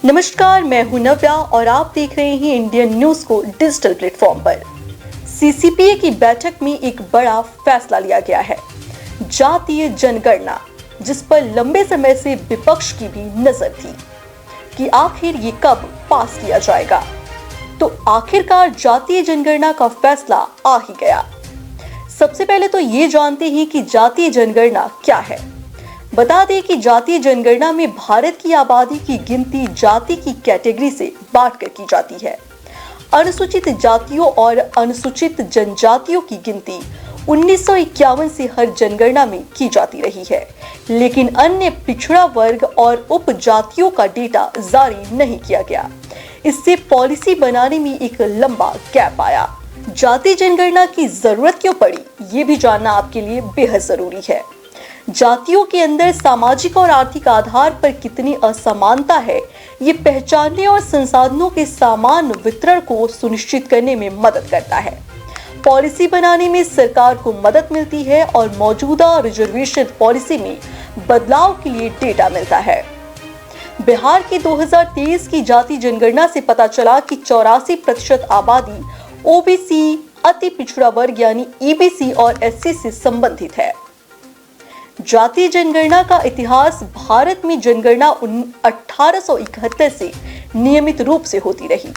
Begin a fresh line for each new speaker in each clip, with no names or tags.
नमस्कार, मैं हूं नव्या और आप देख रहे हैं इंडियन न्यूज को डिजिटल प्लेटफॉर्म पर। सीसीपीए की बैठक में एक बड़ा फैसला लिया गया है, जातीय जनगणना, जिस पर लंबे समय से विपक्ष की भी नजर थी कि आखिर ये कब पास किया जाएगा। तो आखिरकार जातीय जनगणना का फैसला आ ही गया। सबसे पहले तो ये जानते हैं कि जातीय जनगणना क्या है। बता दें कि जातीय जनगणना में भारत की आबादी की गिनती जाति की कैटेगरी से बांटकर की जाती है। अनुसूचित जातियों और अनुसूचित जनजातियों की गिनती 1951 से हर जनगणना में की जाती रही है, लेकिन अन्य पिछड़ा वर्ग और उपजातियों का डेटा जारी नहीं किया गया। इससे पॉलिसी बनाने में एक लंबा गैप आया। जातीय जनगणना की जरूरत क्यों पड़ी, ये भी जानना आपके लिए बेहद जरूरी है। जातियों के अंदर सामाजिक और आर्थिक आधार पर कितनी असमानता है, ये पहचानने और संसाधनों के समान वितरण को सुनिश्चित करने में मदद करता है। पॉलिसी बनाने में सरकार को मदद मिलती है और मौजूदा रिजर्वेशन पॉलिसी में बदलाव के लिए डेटा मिलता है। बिहार की 2023 की जाति जनगणना से पता चला कि 84% आबादी ओबीसी, अति पिछड़ा वर्ग यानी ईबीसी और एससी से संबंधित है। जातीय जनगणना का इतिहास भारत में जनगणना 1871 से नियमित रूप से होती रही।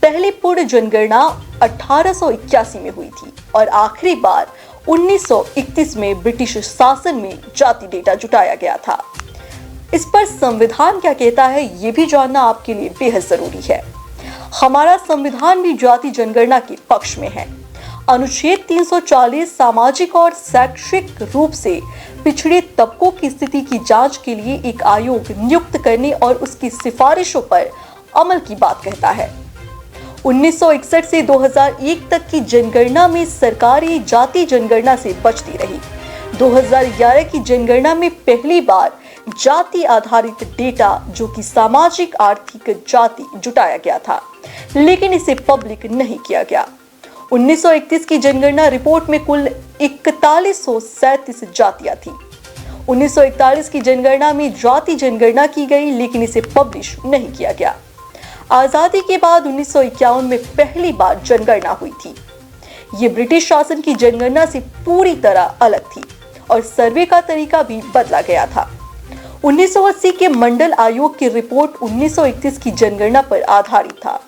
पहली पूर्ण जनगणना 1881 में हुई थी और आखिरी बार 1931 में ब्रिटिश शासन में जाति डेटा जुटाया गया था। इस पर संविधान क्या कहता है, ये भी जानना आपके लिए बेहद जरूरी है। हमारा संविधान भी जाति जनगणना के पक्ष में है। अनुच्छेद 340 सामाजिक और शैक्षिक रूप से पिछड़े तबकों की स्थिति की जांच के लिए एक आयोग नियुक्त करने और उसकी सिफारिशों पर अमल की बात कहता है। 1961 से 2001 तक की जनगणना में सरकारी जाति जनगणना से बचती रही। 2011 की जनगणना में पहली बार जाति आधारित डेटा, जो कि सामाजिक आर्थिक जाति, जुटाया गया था, लेकिन इसे पब्लिक नहीं किया गया। 1931 की जनगणना रिपोर्ट में कुल 4137 जातियां थी। 1941 की जनगणना में जाति जनगणना की गई, लेकिन इसे पब्लिश नहीं किया गया। आजादी के बाद 1951 में पहली बार जनगणना हुई थी। ये ब्रिटिश शासन की जनगणना से पूरी तरह अलग थी और सर्वे का तरीका भी बदला गया था। 1980 के मंडल आयोग की रिपोर्ट 1931 की जनगणना पर आधारित था,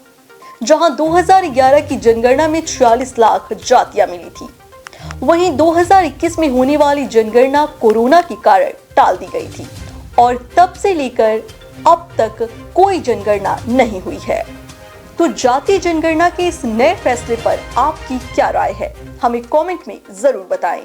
जहां 2011 की जनगणना में 46 लाख जातियां मिली थी। वहीं 2021 में होने वाली जनगणना कोरोना के कारण टाल दी गई थी और तब से लेकर अब तक कोई जनगणना नहीं हुई है। तो जातीय जनगणना के इस नए फैसले पर आपकी क्या राय है, हमें कमेंट में जरूर बताएं।